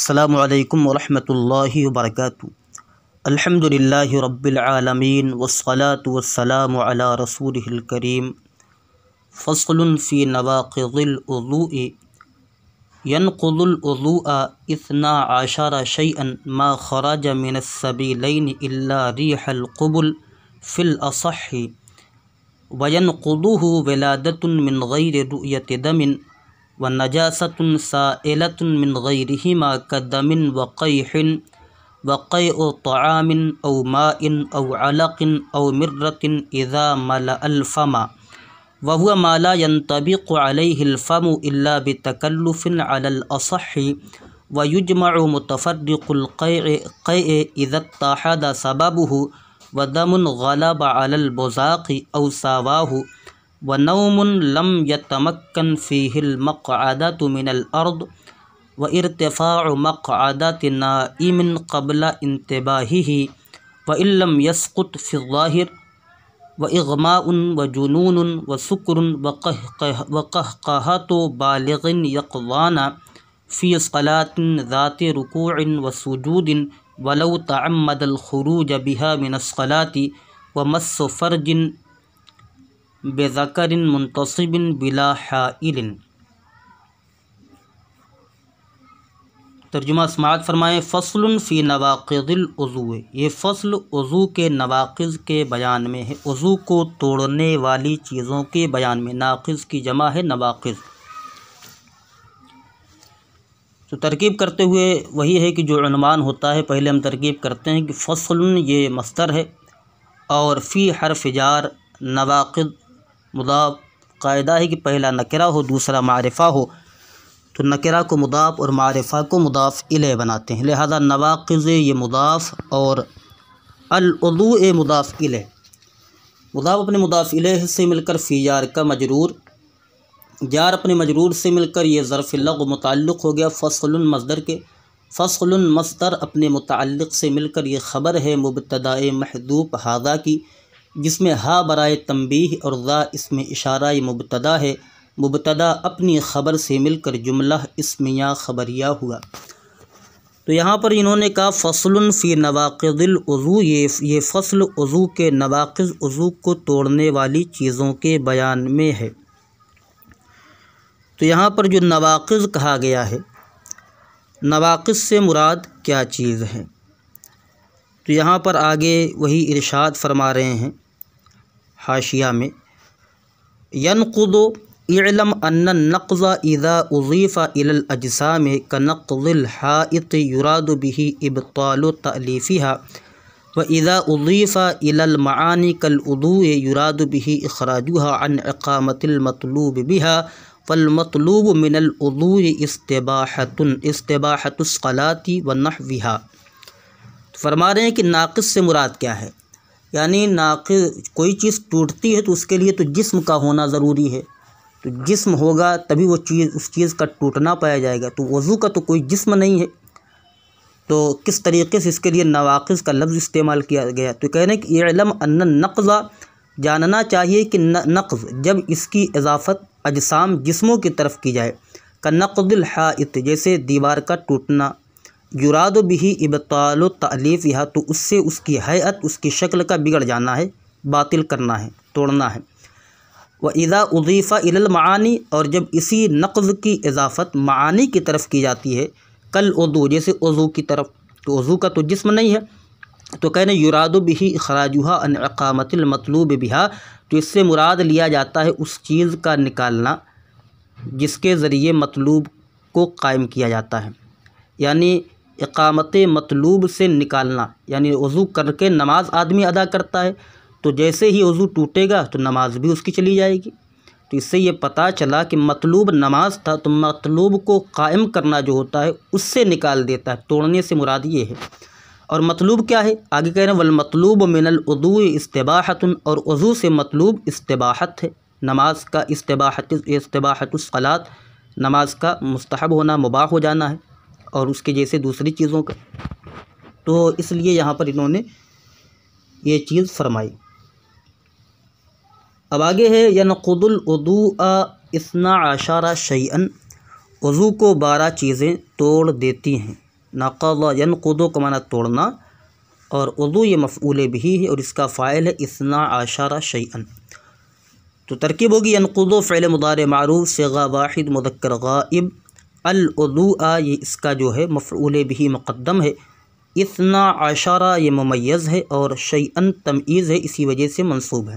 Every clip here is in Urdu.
السلام علیکم ورحمۃ اللہ وبرکاتہ۔ الحمدللہ رب العالمین والصلاة والسلام علی رسولہ الکریم۔ فصل فی نواقض الوضوء ينقض الوضوء 12 شيئا ما خرج من السبيلين إلا ريح القبل في الأصح، وينقضه ولادة من غير رؤية دم ونجاسة سائلة من غيرهما كدم وقيح وقيء طعام أو ماء أو علق أو مرة إذا ملأ الفم، وهو ما لا ينطبق عليه الفم إلا بتكلف على الأصح، ويجمع متفرق القيء إذا اتحد سببه ودم غلب على البزاق أو ساواه، ونوم لم يتمكن فيه المقعدة من الأرض، وارتفاع مقعدة نائم قبل انتباهه وإن لم يسقط في الظاهر، وإغماء وجنون وسكر وقهقهة بالغ يقظان في صلاة ذات ركوع وسجود ولو تعمد الخروج بها من الصلاة، ومس فرج بذکر منتصب بلا حائل۔ ترجمہ سماعت فرمائیں۔ فصل فی نواقض الوضوء، یہ فصل وضو کے نواقض کے بیان میں ہے، وضو کو توڑنے والی چیزوں کے بیان میں۔ ناقض کی جمع ہے نواقض۔ تو ترکیب کرتے ہوئے وہی ہے کہ جو عنوان ہوتا ہے پہلے ہم ترکیب کرتے ہیں کہ فصل یہ مصدر ہے، اور فی حرف جار، نواقض مضاف، قاعدہ ہے کہ پہلا نکرہ ہو دوسرا معرفہ ہو، تو نکرہ کو مضاف اور معرفہ کو مضاف الیہ بناتے ہیں، لہذا نواقض یہ مضاف اور الوضوء مضاف الیہ۔ مضاف اپنے مضاف الیہ سے مل کر فی جار کا مجرور، جار اپنے مجرور سے مل کر یہ ظرف لغو متعلق ہو گیا فصل مصدر کے، فصل مصدر اپنے متعلق سے مل کر یہ خبر ہے مبتدأ محذوف ھذا کی، جس میں ہا برائے تنبیہ اور ذا اسم اشارہ مبتدا ہے، مبتدا اپنی خبر سے مل کر جملہ اسمیہ خبریہ ہوا۔ تو یہاں پر انہوں نے کہا فصل فی نواقض الوضوء، یہ فصل وضو کے نواقض، وضو کو توڑنے والی چیزوں کے بیان میں ہے۔ تو یہاں پر جو نواقض کہا گیا ہے، نواقض سے مراد کیا چیز ہے؟ تو یہاں پر آگے وہی ارشاد فرما رہے ہیں حاشیہ میں، ينقض اعلم ان النقض اذا اضيف الى الاجسام كنقض الحائط يراد به ابطال تأليفها، واذا اضيف الى المعاني كالوضوء يراد به اخراجها عن اقامة المطلوب بها، فالمطلوب من الوضوء استباحة الصلاة ونحوها۔ فرما رہے ہیں کہ ناقص سے مراد کیا ہے، یعنی ناقص کوئی چیز ٹوٹتی ہے تو اس کے لیے تو جسم کا ہونا ضروری ہے، تو جسم ہوگا تبھی وہ چیز، اس چیز کا ٹوٹنا پایا جائے گا، تو وضو کا تو کوئی جسم نہیں ہے، تو کس طریقے سے اس کے لیے نواقض کا لفظ استعمال کیا گیا؟ تو کہہ رہے ہیں کہ اعلم ان النقض، جاننا چاہیے کہ نقض جب اس کی اضافت اجسام جسموں کی طرف کی جائے، كنقض الحائط جیسے دیوار کا ٹوٹنا، یراد به ابطال تألیفها تو اس سے اس کی ہیئت، اس کی شکل کا بگڑ جانا ہے، باطل کرنا ہے، توڑنا ہے۔ وَإِذَا أُضِيفَ إِلَى الْمَعَانِي، اور جب اسی نقض کی اضافت معانی کی طرف کی جاتی ہے، کالوضوء جیسے وضو کی طرف، تو وضو کا تو جسم نہیں ہے، تو کہنے یراد به اخراجها عن اقامت المطلوب بها، تو اس سے مراد لیا جاتا ہے اس چیز کا نکالنا جس کے ذریعے مطلوب کو قائم کیا جاتا ہے، یعنی اقامت مطلوب سے نکالنا، یعنی وضو کر کے نماز آدمی ادا کرتا ہے، تو جیسے ہی وضو ٹوٹے گا تو نماز بھی اس کی چلی جائے گی، تو اس سے یہ پتہ چلا کہ مطلوب نماز تھا، تو مطلوب کو قائم کرنا جو ہوتا ہے اس سے نکال دیتا ہے، توڑنے سے مراد یہ ہے۔ اور مطلوب کیا ہے؟ آگے کہہ رہے ہیں والمطلوب من الوضوء استباحۃ، اور وضو سے مطلوب استباحت ہے، نماز کا استباحت الصلاۃ، نماز کا مستحب ہونا، مباح ہو جانا ہے، اور اس کے جیسے دوسری چیزوں کا، تو اس لیے یہاں پر انہوں نے یہ چیز فرمائی۔ اب آگے ہے ینقض الوضوء 12 شیئا، وضو کو 12 چیزیں توڑ دیتی ہیں۔ نقض ینقض کا معنی توڑنا، اور عضو یہ مفعول بھی ہے اور اس کا فاعل ہے 12 شیئا۔ تو ترکیب ہوگی ینقض فعل مضارع معروف صیغہ واحد مذکر غائب، العضو یہ اس کا جو ہے مفعول بھی مقدم ہے، 12 یہ ممیز ہے، اور شیئا تمییز ہے، اسی وجہ سے منصوب ہے۔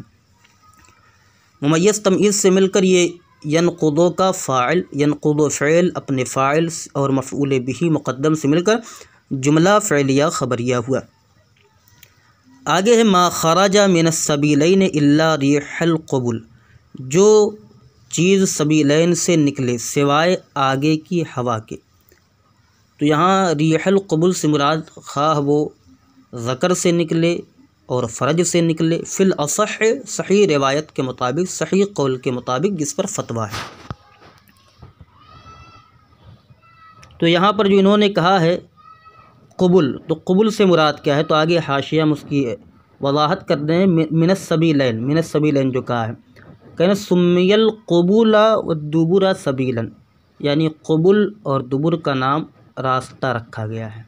ممیز تمییز سے مل کر یہ ینقض کا فاعل، ینقض فعل اپنے فاعل اور مفعول بھی مقدم سے مل کر جملہ فعلیہ خبریہ ہوا۔ آگے ہے ما خرج من السبیلین الا ریح القبول، جو چیز سبیلین سے نکلے سوائے آگے کی ہوا کے۔ تو یہاں ریح القبول سے مراد خواہ وہ ذکر سے نکلے اور فرج سے نکلے، فی الاصح صحیح روایت کے مطابق، صحیح قول کے مطابق، جس پر فتویٰ ہے۔ تو یہاں پر جو انہوں نے کہا ہے قبول، تو قبول سے مراد کیا ہے؟ تو آگے حاشیہ میں اس کی وضاحت کر دیں۔ من السبیلین، من السبیلین جو کہا ہے، کہنا سمی القبول والدبر سبیلا، یعنی قبول اور دبر کا نام راستہ رکھا گیا ہے۔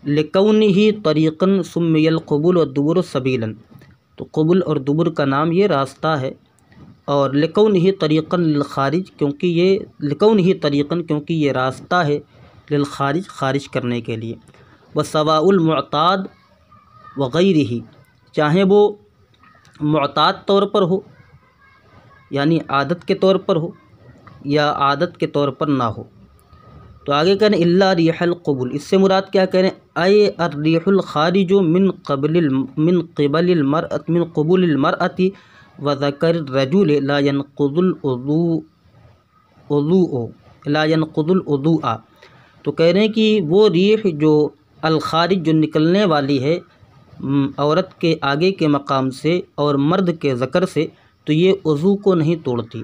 لکونہ طریقاً سمی القبول والدبر سبیلا، تو قبول اور دبر کا نام یہ راستہ ہے، اور لکونہ طریقاً للخارج، کیونکہ یہ لکونہ طریقاً کیونکہ یہ راستہ ہے، للخارج خارج کرنے کے لیے، وسواء المعتاد وغیرہ، چاہے وہ معتاد طور پر ہو یعنی عادت کے طور پر ہو یا عادت کے طور پر نہ ہو۔ تو آگے کہنے الا ریح القبول، اس سے مراد کیا کہہ رہے ہیں؟ اے الریح الخارج من قبل المرأة، من قبول المرأة وذکر الرجل لا ينقض الوضوء، تو کہہ رہے ہیں کہ وہ ریح جو الخارج جو نکلنے والی ہے عورت کے آگے کے مقام سے اور مرد کے ذکر سے، تو یہ وضو کو نہیں توڑتی۔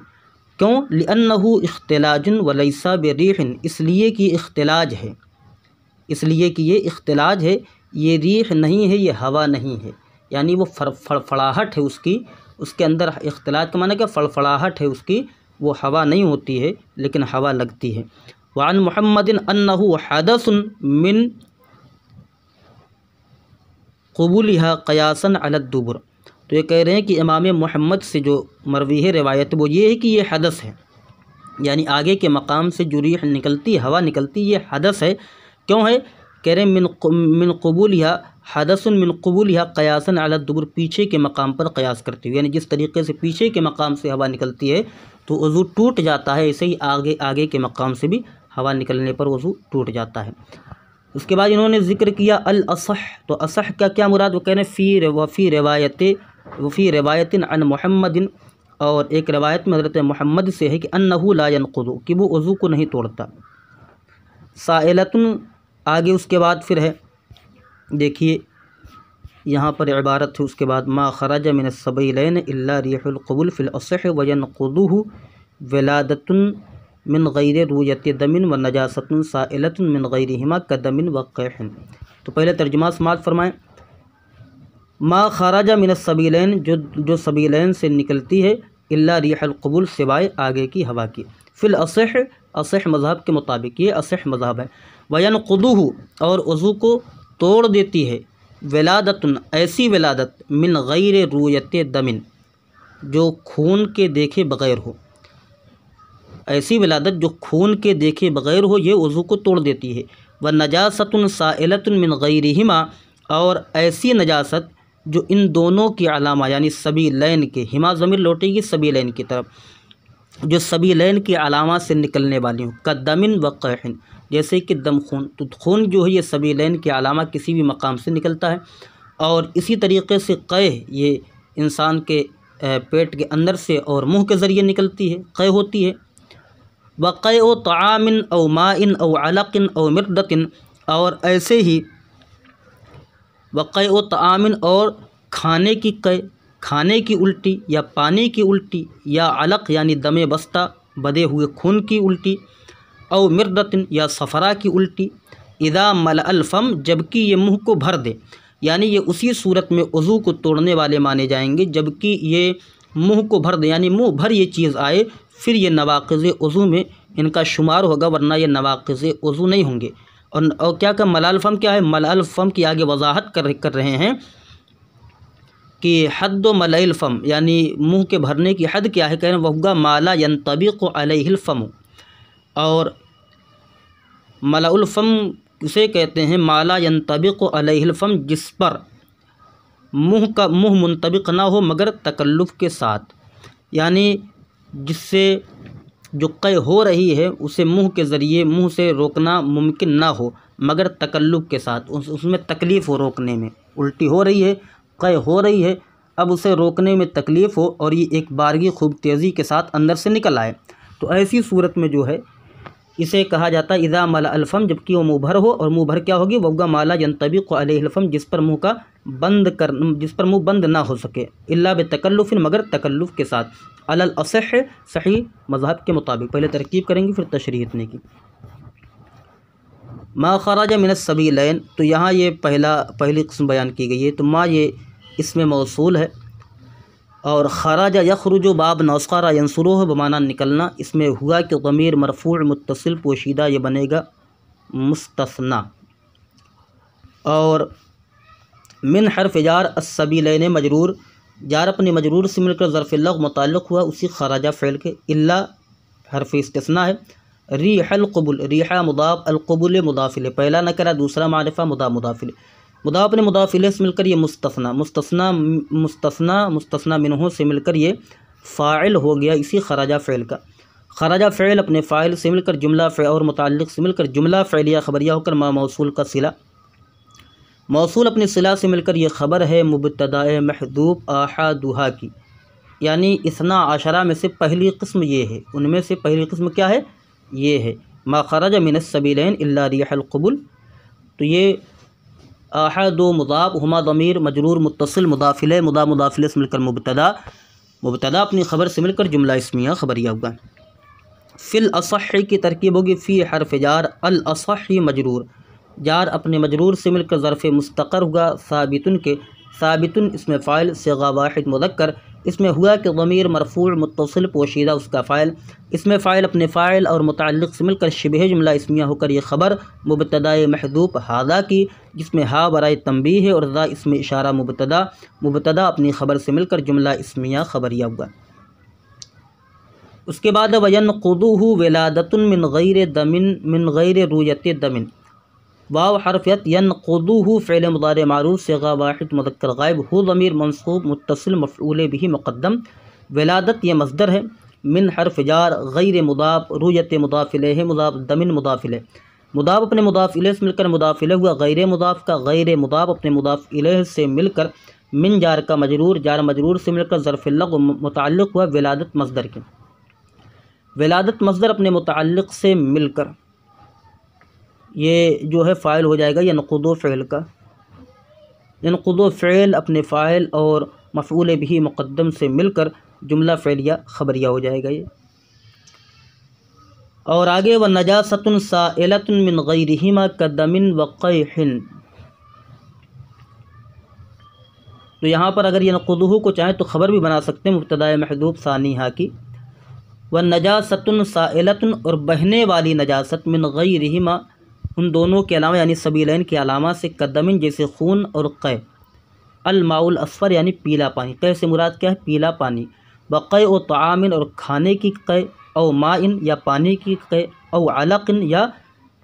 کیوں؟ لأنہ اختلاج ولیس بریح، اس لیے کہ اختلاج ہے، اس لیے کہ یہ اختلاج ہے، یہ ریح نہیں ہے، یہ ہوا نہیں ہے، یعنی وہ فڑفڑاہٹ ہے اس کے اندر، اختلاج کا معنی کہ فڑفڑاہٹ ہے اس کی، وہ ہوا نہیں ہوتی ہے لیکن ہوا لگتی ہے۔ وعن محمد انہ حدث من قبولها قیاسا علی الدبر، تو یہ کہہ رہے ہیں کہ امام محمد سے جو مروی ہے روایت وہ یہ ہے کہ یہ حدث ہے، یعنی آگے کے مقام سے جو ریح نکلتی، ہوا نکلتی، یہ حدث ہے۔ کیوں ہے؟ کہہ رہے ہیں من قبولها حدث من قبولها قیاسا علی الدبر، پیچھے کے مقام پر قیاس کرتے ہوئے، یعنی جس طریقے سے پیچھے کے مقام سے ہوا نکلتی ہے تو وضو ٹوٹ جاتا ہے، ایسے ہی آگے کے مقام سے بھی ہوا نکلنے پر وضو ٹوٹ جاتا ہے۔ اس کے بعد انہوں نے ذکر کیا الاصح، تو اصح کا کیا مراد؟ وہ کہنے فی روایت عن محمد، اور ایک روایت میں حضرت محمد سے ہے کہ انہ لا ینقض، کہ وہ وضو کو نہیں توڑتا۔ سائلۃ، آگے اس کے بعد پھر ہے، دیکھیے یہاں پر عبارت ہے اس کے بعد ما خرج من السبیلین الا ریح القبول فی الاصح وینقضہ ولادۃ من غیر رویت دم ونجاست سائلۃ من غیرہما کدم وقیح۔ تو پہلے ترجمہ سماعت فرمائیں۔ ما خرج من السبیلین، جو سبیلین سے نکلتی ہے، الا ریح القبول سوائے آگے کی ہوا کی، فی الاصح، اصح مذہب کے مطابق یہ اصح مذہب ہے، وینقضہ، اور وضو کو توڑ دیتی ہے، ولادۃ، ایسی ولادت، من غیر رویت دم، جو خون کے دیکھے بغیر ہو، ایسی ولادت جو خون کے دیکھے بغیر ہو، یہ وضو کو توڑ دیتی ہے۔ ونجاست سائلۃ من غیرہما، اور ایسی نجاست جو ان دونوں کی علامہ یعنی سبیلین کے، ہما ضمیر لوٹے گی سبیلین کی طرف، جو سبیلین کی علامات سے نکلنے والی ہوں، کدم وقیح، جیسے کہ دم، خون، تو خون جو ہے یہ سبیلین کے علامہ کسی بھی مقام سے نکلتا ہے، اور اسی طریقے سے قیح یہ انسان کے پیٹ کے اندر سے اور منہ کے ذریعے نکلتی ہے، قیح ہوتی ہے۔ وقیع طعام او ماء او علق او مردۃ، اور ایسے ہی وقیع طعام، اور کھانے کی قیع، کھانے کی الٹی یا پانی کی الٹی، یا علق یعنی دم بستہ بدے ہوئے خون کی الٹی، او مردۃ یا صفرا کی الٹی، اذا ملأ الفم، جبکہ یہ منہ کو بھر دے، یعنی یہ اسی صورت میں وضو کو توڑنے والے مانے جائیں گے جبکہ یہ منہ کو بھر دے، یعنی منہ بھر یہ چیز آئے، پھر یہ نواقض وضو میں ان کا شمار ہوگا، ورنہ یہ نواقض وضو نہیں ہوں گے۔ اور کیا کہ ملال فم کیا ہے؟ ملال فم کی آگے وضاحت کر رہے ہیں کہ حد و ملئ الفم یعنی منہ کے بھرنے کی حد کیا ہے؟ کہہ رہے ہیں وہگا مالا ینطبق علیہ الفم، اور ملأ الفم اسے کہتے ہیں مالا ینطبق علیہ الفم جس پر منہ منطبق نہ ہو مگر تکلف کے ساتھ، یعنی جس سے جو قے ہو رہی ہے اسے منہ کے ذریعے منہ سے روکنا ممکن نہ ہو مگر تکلف کے ساتھ، اس میں تکلیف ہو روکنے میں، الٹی ہو رہی ہے، قے ہو رہی ہے، اب اسے روکنے میں تکلیف ہو اور یہ ایک بارگی خوب تیزی کے ساتھ اندر سے نکل آئے، تو ایسی صورت میں جو ہے اسے کہا جاتا ہے اذا ملأ الفم، جبکہ وہ منہ بھر ہو، اور منہ بھر کیا ہوگی؟ وہگا مالا ینطبق علیہ الفم جس پر منہ بند نہ ہو سکے، الا بتکلف مگر تکلف کے ساتھ، علی الاصح صحیح مذہب کے مطابق۔ پہلے ترکیب کریں گے پھر تشریح اتنے کی۔ ما خرج من السبیلین، تو یہاں یہ پہلی قسم بیان کی گئی ہے، تو ما یہ اس میں موصول ہے، اور خرج یخرج باب نوسخارا ینصروہ بمعنی نکلنا، اس میں ہوا کہ ضمیر مرفوع متصل پوشیدہ یہ بنے گا مستثنی، اور من حرف جار السبیلین مجرور، جار اپنے مجرور سے مل کر ظرف لغو متعلق ہوا اسی خرج فعل کے، الا حرف استثناء ہے، ریح القبل، ریحہ مضاف، القبل مضاف الیہ، پہلا نکرہ دوسرا معرفہ مضاف الیہ، مضاف اپنے مضاف الیہ سے مل کر یہ مستثنی منہ سے مل کر یہ فاعل ہو گیا اسی خرجہ فعل کا، خرجہ فعل اپنے فاعل سے مل کر جملہ فعل اور متعلق سے مل کر جملہ فعلیہ خبریہ ہو کر ما موصول کا صلہ، موصول اپنی صلہ سے مل کر یہ خبر ہے مبتدا محذوف احدھا کی، یعنی اثنا عشرہ میں سے پہلی قسم یہ ہے، ان میں سے پہلی قسم کیا ہے؟ یہ ہے ما خرج من السبیلین الا ریح القبل، تو یہ احد و مضاف ہما ضمیر مجرور متصل مضاف الیہ، مضاف الیہ سے مل کر مبتدا اپنی خبر سے مل کر جملہ اسمیہ خبریہ ہوگا۔ فی الاصح کی ترکیب ہوگی فی حرف جار الاصح مجرور، جار اپنے مجرور سے مل کر ظرف مستقر ہوگا ثابتن کے، ثابتن اس میں فاعل صیغہ واحد مذکر، اس میں ہوا کہ ضمیر مرفوع متصل پوشیدہ اس کا فاعل، اس میں فاعل اپنے فاعل اور متعلق سے مل کر شبہ جملہ اسمیہ ہو کر یہ خبر مبتدا محذوف ھذا کی، جس میں ہا برائے تنبیہ ہے اور ذا اس میں اشارہ مبتدا اپنی خبر سے مل کر جملہ اسمیہ خبریہ ہوگا۔ اس کے بعد وینقضوہ ولادۃ من غیر دم من غیر رویت دم، واو حرفیت ینقضوہ فعل مضارع معروف صیغہ واحد مذکر غائب، ہو ضمیر منصوب متصل مفعول به مقدم، ولادت یہ مصدر ہے، من حرف جار غیر مضاف، رویت مضاف الیہ، مضاف دمن مضاف الیہ، مضاف اپنے مضاف الیہ سے مل کر مضاف الیہ ہوا، غیر مضاف کا غیر مضاف اپنے مضاف الیہ سے مل کر من جار کا مجرور، جار مجرور سے مل کر ظرف لغو متعلق ہوا ولادت مصدر کے، ولادت مصدر اپنے متعلق سے مل کر یہ جو ہے فاعل ہو جائے گا ینقضو فعل کا، ینقضو فعل اپنے فاعل اور مفعول به مقدم سے مل کر جملہ فعلیہ خبریہ ہو جائے گا یہ۔ اور آگے ونجاست سائلۃ من غیرہما کدم وقیح، تو یہاں پر اگر ینقضوہ کو چاہیں تو خبر بھی بنا سکتے ہیں مبتدا محذوف ثانیہ کی، ونجاست سائلۃ اور بہنے والی نجاست من غیرہما ان دونوں کے علاوہ یعنی سبیلین کے علامہ سے، قدمن جیسے خون اور قے، الماء الاصفر یعنی پیلا پانی، قے سے مراد کیا ہے؟ پیلا پانی، وقے و طعامن اور کھانے کی قے، او مائن یا پانی کی قے، او علقن یا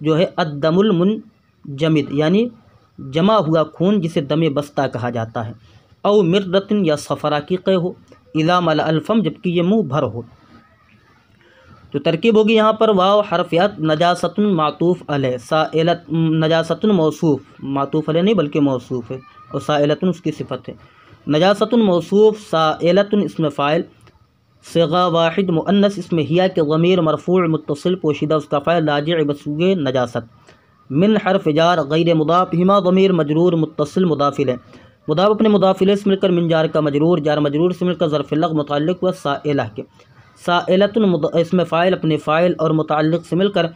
جو ہے الدم المنجمد یعنی جمع ہوا خون جسے دم بستہ کہا جاتا ہے، او مردتن یا صفرا کی قے ہو، اذا ملأ الفم جبکہ یہ منہ بھر ہو، تو ترکیب ہوگی یہاں پر واو حرفیات نجاست معطوف علیہ، سائلۃ نجاست موصوف، معطوف علیہ نہیں بلکہ موصوف ہے، اور سائلۃ اس کی صفت ہے، نجاست موصوف، سائلۃ اس میں فاعل، صیغہ واحد مؤنث اس میں ہیا کہ ضمیر مرفوع متصل پوشیدہ اس کا فاعل راجع بسوئے نجاست، من حرف جار غیر مضاف ہما ضمیر مجرور متصل مضاف الیہ، مضاف اپنے مضاف الیہ سے مل کر من جار کا مجرور، جار مجرور سے مل کر ظرف لغو متعلق ہوا سائلہ کے، سائلۃ اس میں فاعل اپنے فاعل اور متعلق سے مل کر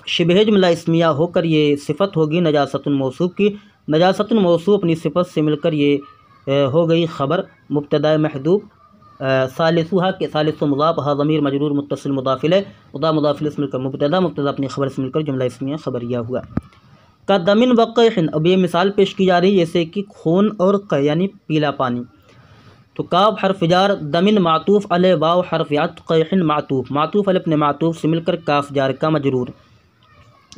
شبہ جملہ اسمیہ ہو کر یہ صفت ہوگی نجاست موصوف کی، نجاست موصوف اپنی صفت سے مل کر یہ ہو گئی خبر مبتدا محذوف ثالثها کے ثالث مضاف ہا ضمیر مجرور متصل مضاف الیہ مضاف مضاف الیہ سے مل کر مبتدا مبتدا اپنی خبر سے مل کر جملہ اسمیہ خبریہ ہوا۔ کا دمن وقیح، اب یہ مثال پیش کی جا رہی ہے جیسے کہ خون اور قے یعنی پیلا پانی۔ تو کاف حرف جار، دمن معطوف علیہ، واو حرف عطف، قیح معطوف، معطوف علیہ اپنے معطوف سے مل کر کاف جار کا مجرور،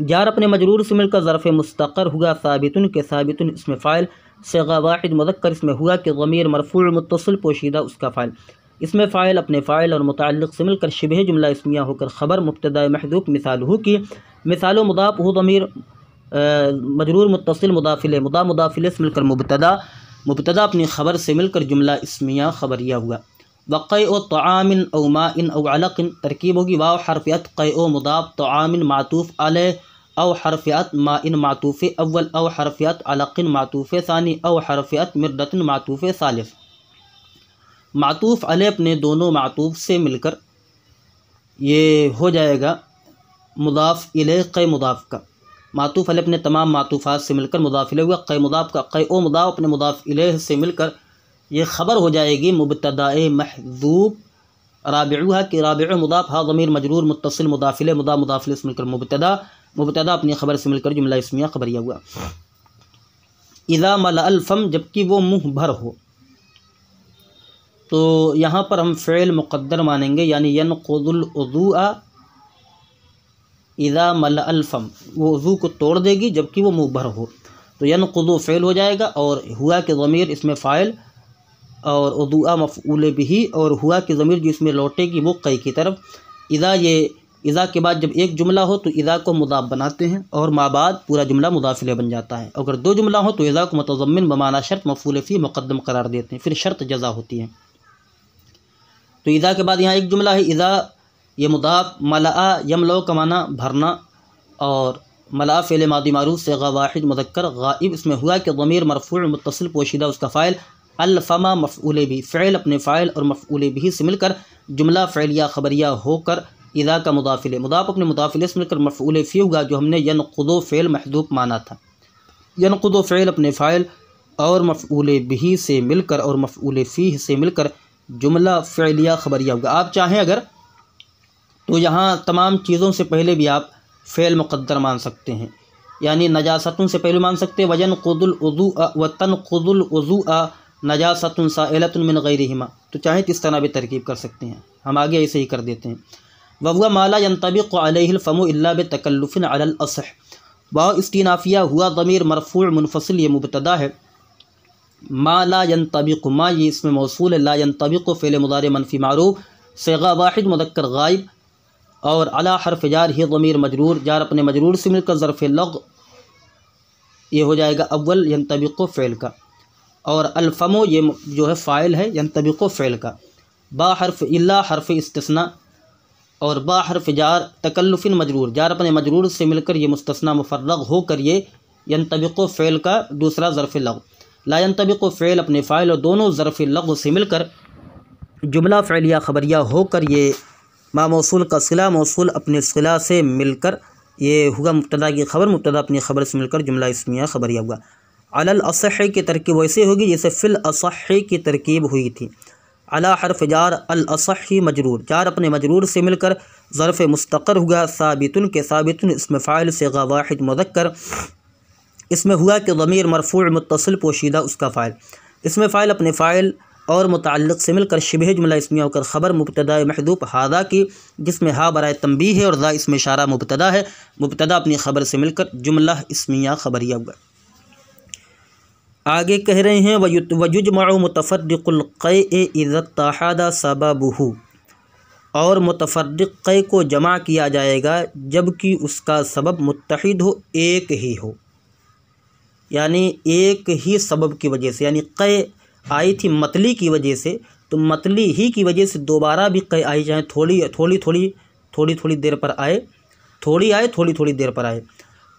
جار اپنے مجرور سے مل کر ظرف مستقر ہوا، ثابتن کے ثابتن اسم فاعل، صیغہ واحد مذکر اس میں ہوا کہ ضمیر مرفوع متصل پوشیدہ اس کا فاعل، اس میں فاعل اپنے فاعل اور متعلق سے مل کر شبہ جملہ اسمیہ ہو کر خبر، مبتدا محذوف مثال ہو کی، مثال و مضاف ہو ضمیر مجرور متصل مضاف الیہ، مضاف مضاف الیہ سے مل کر مبتدا، مبتدا اپنی خبر سے مل کر جملہ اسمیہ خبریہ ہوا۔ وقیع طعام او ماء او علق، ترکیب ہوگی واو حرف عطف، قیع مضاف، طعام معطوف علیہ، او حرف عطف، ماء معطوف اول، او حرف عطف، علق معطوف ثانی، او حرف عطف، مردۃ معطوف ثالث۔ معطوف علیہ اپنے دونوں معطوف سے مل کر یہ ہو جائے گا مضاف الیہ قے مضاف کا، معطوف علیہ اپنے تمام معطوفات سے مل کر مضاف الیہ ہوا، قے مضاف کا، قے او مضاف اپنے مضاف الیہ سے مل کر یہ خبر ہو جائے گی مبتدا محذوف، رابعہ کہ رابع مضاف ہا ضمیر مجرور متصل مضاف الیہ، مضاف مضاف الیہ سے مل کر مبتدا، مبتدا اپنی خبر سے مل کر جملہ اسمیہ خبریہ ہوا۔ اذا ملأ الفم، جبکہ وہ منہ بھر ہو، تو یہاں پر ہم فعل مقدر مانیں گے، یعنی ینقض الوضوء اذا ملأ الفم، وہ وضو کو توڑ دے گی جبکہ وہ منہ بھر ہو، تو ینقض فعل ہو جائے گا، اور ہوا کہ ضمیر اس میں فاعل اور وضوء مفعول بھی، اور ہوا کہ ضمیر جو اس میں لوٹے گی وہ قے کی طرف۔ اذا، یہ اذا کے بعد جب ایک جملہ ہو تو اذا کو مضاف بناتے ہیں اور ما بعد پورا جملہ مضاف الیہ بن جاتا ہے، اگر دو جملہ ہو تو اذا کو متضمن بمعنی شرط مفعول فی مقدم قرار دیتے ہیں، پھر شرط جزا ہوتی ہے۔ تو اذا کے بعد یہاں ایک جملہ ہے، اذا یہ مضاف، ملأ یملؤ کا معنی بھرنا، اور ملأ فعل ماضی معروف صیغہ واحد مذکر غائب، اس میں ہوا کہ ضمیر مرفوع متصل پوشیدہ اس کا فاعل، الفم مفعول بھی، فعل اپنے فاعل اور مفعول بھی سے مل کر جملہ فعلیہ خبریہ ہو کر اذا کا مضاف الیہ، مضاف اپنے مضاف الیہ سے مل کر مفعول فی ہوگا، جو ہم نے ینقض فعل محذوف مانا تھا، ینقض فعل اپنے فاعل اور مفعول بھی سے مل کر اور مفعول فی سے مل کر جملہ فعلیہ خبریہ ہوگا۔ آپ چاہیں اگر تو یہاں تمام چیزوں سے پہلے بھی آپ فعل مقدر مان سکتے ہیں، یعنی نجاستن سے پہلے مان سکتے ہیں، وَيَنْقُضُ الْوُضُوءَ وَتَنْقُضُ الْوُضُوءَ نجاستن سائلۃ من غیرہما، تو چاہیں تو اس طرح بھی ترکیب کر سکتے ہیں، ہم آگے ایسے ہی کر دیتے ہیں۔ وَهُوَ مَا لَا يَنْطَبِقُ عَلَيْهِ الْفَمُ إِلَّا بِتَكَلُّفٍ عَلَى الْأَصِحِّ، واو استینافیہ، ہوا ضمیر مرفوع منفصل یہ مبتدا ہے، ما لا ينطبق، ما یہ اس میں موصول ہے، لا ينطبق فعل مضارع منفی معروف صیغہ واحد مذکر غائب، اور علی حرف جار ہی ضمیر مجرور، جار اپنے مجرور سے مل کر ظرف لغو یہ ہو جائے گا اول ینطبق فعل کا، اور الفمو یہ جو ہے فاعل ہے ینطبق فعل کا، با حرف الا حرف استثناء، اور با حرف جار تکلف مجرور، جار اپنے مجرور سے مل کر یہ مستثنیٰ مفرغ ہو کر یہ ینطبق فعل کا دوسرا ظرف لغو، لا ینطبق فعل اپنے فاعل اور دونوں ظرف لغو سے مل کر جملہ فعلیہ خبریہ ہو کر یہ ما موصول کا صلہ، موصول اپنے صلہ سے مل کر یہ ہوا مبتدا کی خبر، مبتدا اپنی خبر سے مل کر جملہ اسمیہ خبریہ ہوا۔ علی الاصح کی ترکیب ویسے ہوگی جیسے فی الاصح کی ترکیب ہوئی تھی، علی حرف جار الاصح مجرور، جار اپنے مجرور سے مل کر ظرف مستقر ہوا، ثابتن کے ثابتن اسم فاعل صیغہ واحد مذکر، اس میں ہوا کہ ضمیر مرفوع متصل پوشیدہ اس کا فاعل، اس میں فاعل اپنے فاعل اور متعلق سے مل کر شبہ جملہ اسمیہ ہو کر خبر مبتدا محذوف ہذا کی، جس میں ہا برائے تنبیہ ہے اور ذا اس میں اشارہ مبتدا ہے، مبتدا اپنی خبر سے مل کر جملہ اسمیہ خبریہ ہوا۔ آگے کہہ رہے ہیں وَيُجْمَعُ مُتَفَرِّقُ الْقَيْءِ إِذَا اتَّحَدَ سَبَبُهُ، اور متفرق قے کو جمع کیا جائے گا جب کہ اس کا سبب متحد ہو، ایک ہی ہو، یعنی ایک ہی سبب کی وجہ سے، یعنی قے آئی تھی متلی کی وجہ سے، تو متلی ہی کی وجہ سے دوبارہ بھی قے آئی، چاہے تھوڑی دیر پر آئے، تھوڑی دیر پر آئے،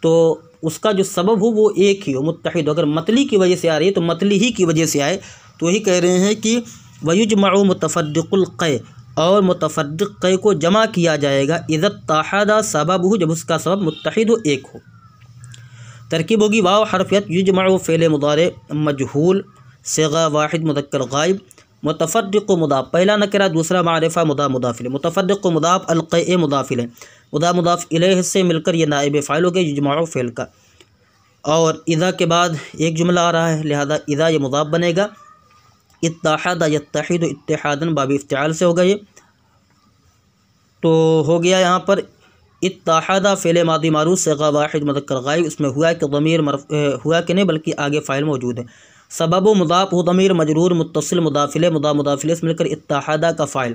تو اس کا جو سبب ہو وہ ایک ہی ہو، متحد ہو۔ اگر متلی کی وجہ سے آ رہی ہے تو متلی ہی کی وجہ سے آئے، تو وہی کہہ رہے ہیں کہ وَيُجْمَعُ مُتَفَرِّقُ الْقَيْءِ، اور متفرق قے کو جمع کیا جائے گا اِذَا اتَّحَدَ سَبَبُهُ، جب اس کا سبب متحد ہو، ایک ہو۔ ترکیب ہوگی واو حرف یجمع فعل مضارع مجہول صیغہ واحد مذکر غائب، متفرق و مضاف، پہلا نکرہ دوسرا معرفہ مضاف مضاف الیہ، متفرق و مضاف القیء مضاف الیہ، مضاف مضاف الیہ سے مل کر یہ نائب فاعل ہو گیا یجمع فعل کا، اور اذا کے بعد ایک جملہ آ رہا ہے لہذا اذا یہ مضاف بنے گا، اتحد یتحد اتحادا باب افتعال سے ہوگا یہ، تو ہو گیا یہاں پر اتحد فعل ماضی معروف صیغہ واحد مذکر غائب، اس میں ہوا کہ ضمیر ہوا کہ نہیں بلکہ آگے فاعل موجود ہے، سبب و مضاف ہو ضمیر مجرور متصل مضاف الیہ مضاف مضاف الیہ سے مل کر اتحدہ کا فاعل،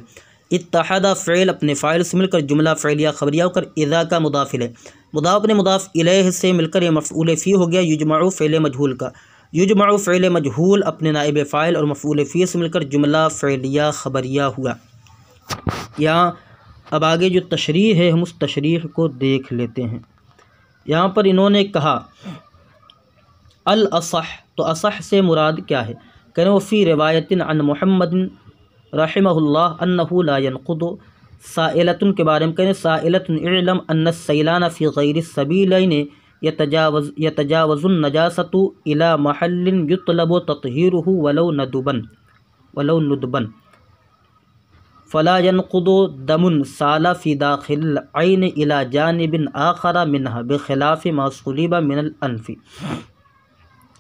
اتحدہ فعل اپنے فاعل سے مل کر جملہ فعلیہ خبریہ ہو کر اذا کا مضاف الیہ، مضاف اپنے مضاف الیہ سے مل کر یہ مفعول فی ہو گیا یجمع فعل مجہول کا، یجمع فعل مجہول اپنے نائب فاعل اور مفعول فی سے مل کر جملہ فعلیہ خبریہ ہوا۔ یہاں اب آگے جو تشریح ہے ہم اس تشریح کو دیکھ لیتے ہیں۔ یہاں پر انہوں نے کہا الاصح، تو اصح سے مراد کیا ہے؟ کہنے وہ فی روایت عن محمد رحمہ اللہ انہ لا ينقض سائلۃ کے بارے میں کہنے سائلۃ اعلم ان السیلان فی غیر السبیلین یتجاوز النجاست الى محل یطلب تطہیرہ ولو ندبا فلا ينقض دم سال فی داخل العین الى جانب آخر منها بخلاف ما صلب من الانف۔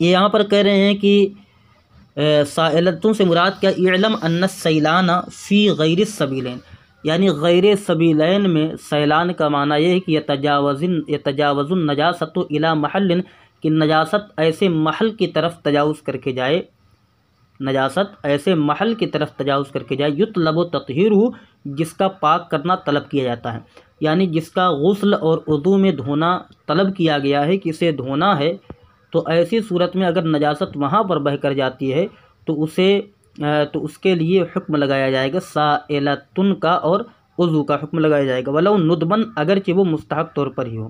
یہ یہاں پر کہہ رہے ہیں کہ سائلتوں سے مراد کیا؟ اعلم ان السیلان فی غیر السبیلین، یعنی غیر سبیلین میں سیلان کا معنی یہ ہے کہ یتجاوز النجاست الی محل، کہ نجاست ایسے محل کی طرف تجاوز کر کے جائے، نجاست ایسے محل کی طرف تجاوز کر کے جائے یطلب تطہیرہ، جس کا پاک کرنا طلب کیا جاتا ہے، یعنی جس کا غسل اور وضو میں دھونا طلب کیا گیا ہے کہ اسے دھونا ہے، تو ایسی صورت میں اگر نجاست وہاں پر بہہ کر جاتی ہے تو اس کے لیے حکم لگایا جائے گا سائلتن کا اور وضو کا حکم لگایا جائے گا، ولو ندبن اگرچہ وہ مستحب طور پر ہی ہو۔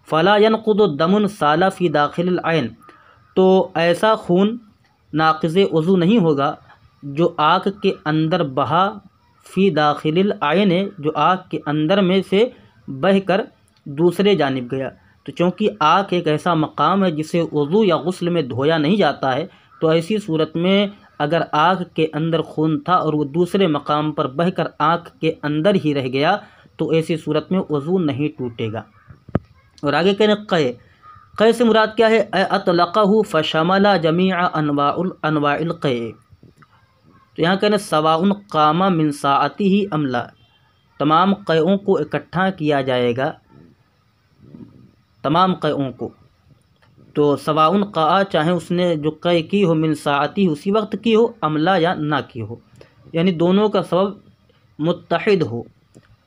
فلا ينقض دم سال فی داخل العین، تو ایسا خون ناقض وضو نہیں ہوگا جو آنکھ کے اندر بہا، فی داخل العین جو آنکھ کے اندر میں سے بہہ کر دوسرے جانب گیا، تو چونکہ آنکھ ایک ایسا مقام ہے جسے وضو یا غسل میں دھویا نہیں جاتا ہے، تو ایسی صورت میں اگر آنکھ کے اندر خون تھا اور وہ دوسرے مقام پر بہہ کر آنکھ کے اندر ہی رہ گیا تو ایسی صورت میں وضو نہیں ٹوٹے گا۔ اور آگے کہنے قے سے مراد کیا ہے؟ اطلقہ فشمل جمیع انواع القے، تو یہاں کہنے سواء قام من ساعتہ ام لا، تمام قیوں کو اکٹھا کیا جائے گا، تمام قیوں کو، تو سواء قاء چاہے اس نے جو قے کی ہو من ساعتی اسی وقت کی ہو ام لا یا نہ کی ہو، یعنی دونوں کا سبب متحد ہو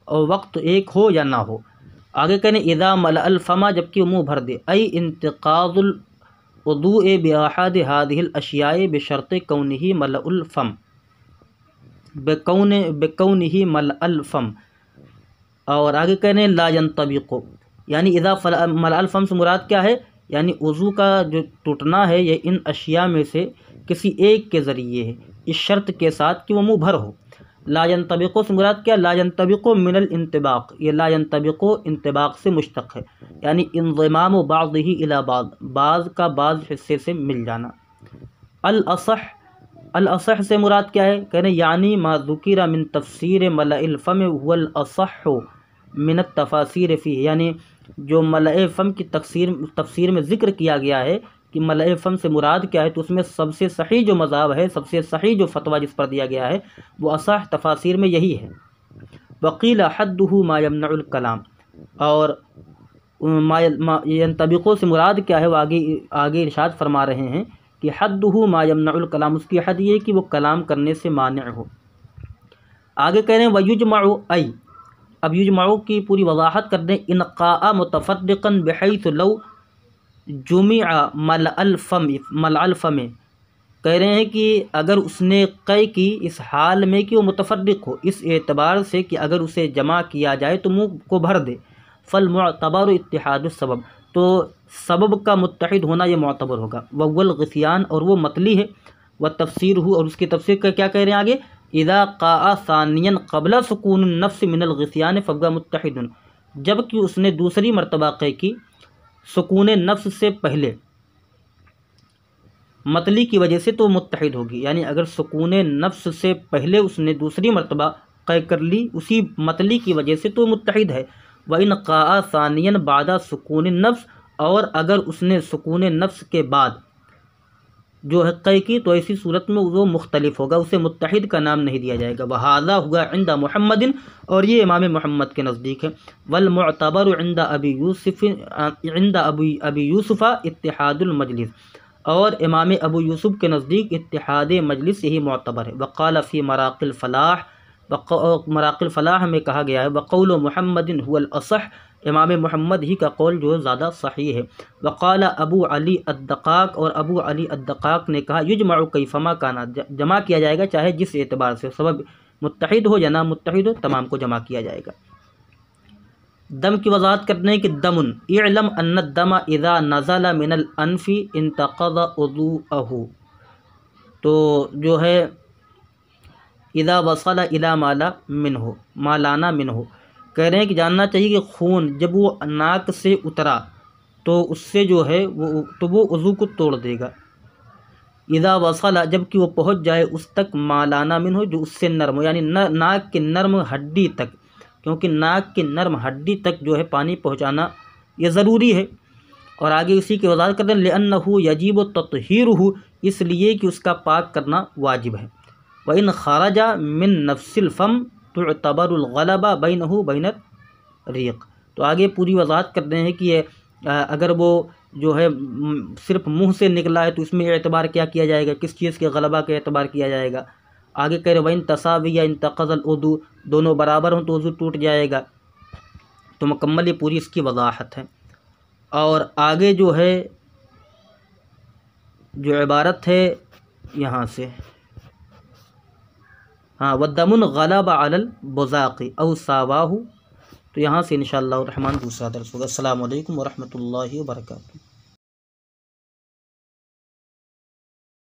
اور وقت ایک ہو یا نہ ہو۔ آگے کہنے اذا ملأ الفم، جبکہ وہ منہ بھر دے، ای انتقاض الوضوء باحد هذه الاشیاء بشرط کونہ ملأ الفم، بکونہ ملأ الفم۔ اور آگے کہنے لا ينطبق، یعنی اذا ملأ الفم سے مراد کیا ہے؟ یعنی وضو کا جو ٹوٹنا ہے یہ ان اشیاء میں سے کسی ایک کے ذریعے ہے، اس شرط کے ساتھ کہ وہ منہ بھر ہو۔ لا ينطبق سے مراد کیا؟ لا ينطبق من الانطباق، یہ لا ينطبق انطباق سے مشتق ہے، یعنی انضمام بعضہ الی بعض، بعض کا بعض حصے سے مل جانا۔ الاصح سے مراد کیا ہے؟ کہنے یعنی ما ذکر من تفسیر ملأ الفم هو الاصح من التفاسیر فیہ، یعنی جو ملأ فم کی تفسیر میں ذکر کیا گیا ہے کہ ملأ فم سے مراد کیا ہے، تو اس میں سب سے صحیح جو مذہب ہے، سب سے صحیح جو فتویٰ جس پر دیا گیا ہے وہ اصح تفاسیر میں یہی ہے۔ وقیل حدہ ما یمنع الکلام، اور ما ينطبقو سے مراد کیا ہے وہ آگے ارشاد فرما رہے ہیں کہ حدہ ما یمنع الکلام، اس کی حد یہ کہ وہ کلام کرنے سے مانع ہو۔ آگے کہہ رہے ہیں ویجمع ای، اب یجمع کی پوری وضاحت کر دیں، انقاء متفرقا بحیث لو جمع ملأ الفم، کہہ رہے ہیں کہ اگر اس نے قے کی اس حال میں کہ وہ متفرق ہو، اس اعتبار سے کہ اگر اسے جمع کیا جائے تو منہ کو بھر دے، فالمعتبر اتحاد السبب، تو سبب کا متحد ہونا یہ معتبر ہوگا، وهو الغثیان، اور وہ مطلی ہے، والتفسیر ہو، اور اس کی تفسیر کا کیا کہہ رہے ہیں آگے؟ اذا قاء ثانیا قبل سکون النفس من الغثیان فهو متحد، جبکہ اس نے دوسری مرتبہ قے کی سکون نفس سے پہلے، متلی کی وجہ سے تو متحد ہوگی، یعنی اگر سکون نفس سے پہلے اس نے دوسری مرتبہ قے کر لی اسی متلی کی وجہ سے تو متحد ہے۔ وَإِنْ قَاءَ ثَانِيًا بَعْدَ سکون النفس، اور اگر اس نے سکون نفس کے بعد جو ہے قے کی تو ایسی صورت میں وہ مختلف ہوگا، اسے متحد کا نام نہیں دیا جائے گا۔ وَهَذَا هُوَ عِنْدَ محمد، اور یہ امام محمد کے نزدیک ہے۔ وَالْمُعْتَبَرُ عِنْدَ ابی یوسف اتحاد المجلس، اور امام ابو یوسف کے نزدیک اتحاد مجلس یہی معتبر ہے۔ وقال فی مراق الفلاح، مراق الفلاح میں کہا گیا ہے وقول محمد هو الاصح، امام محمد ہی کا قول جو زیادہ صحیح ہے۔ وقال ابو علی الدقاق، اور ابو علی الدقاق نے کہا یجمع کیفما کانا، جمع کیا جائے گا چاہے جس اعتبار سے، سبب متحد ہو یا نہ متحد ہو تمام کو جمع کیا جائے گا۔ دم کی وضاحت کرنے ہیں کہ دم، اعلم ان الدم اذا نزل من الانف انتقض وضوءه، تو جو ہے اذا وصل الى ما لانا منه، کہہ رہے ہیں کہ جاننا چاہیے کہ خون جب وہ ناک سے اترا تو اس سے جو ہے وہ وضو کو توڑ دے گا۔ اذا وصل، جب کہ وہ پہنچ جائے اس تک ما لانا منه، جو اس سے نرم ہو، یعنی ناک کے نرم ہڈی تک، کیونکہ ناک کی نرم ہڈی تک جو ہے پانی پہنچانا یہ ضروری ہے۔ اور آگے اسی کی وضاحت کرتے ہیں لِأَنَّهُ يَجِبُ تَطْهِيرُهُ، اس لیے کہ اس کا پاک کرنا واجب ہے۔ وَإِنْ خَرَجَ مِن نَفْسِ الْفَمْ تُعْتَبَرُ الْغَلَبَ بَيْنَهُ بَيْنَ الرِّيقِ، تو آگے پوری وضاحت کرتے ہیں کہ اگر وہ جو ہے صرف منہ سے نکلا ہے تو اس میں اعتبار کیا کیا جائے گا، کس چیز کے غلبہ کا اعتبار کیا جائے گا۔ آگے کہہ رہے وَإِنْ تَسَاوِيَ انتقض الوضوء، دونوں برابر ہوں تو وضو ٹوٹ جائے گا۔ تو مکمل یہ پوری اس کی وضاحت ہے۔ اور آگے جو ہے جو عبارت ہے یہاں سے وَالدَّمُ غَلَبَ عَلَى الْبُزَاقِ أَوْ سَاوَاهُ، تو یہاں سے انشاءاللہ الرحمن دوسرا درس ہوگا۔ السلام علیکم ورحمۃ اللہ وبرکاتہ۔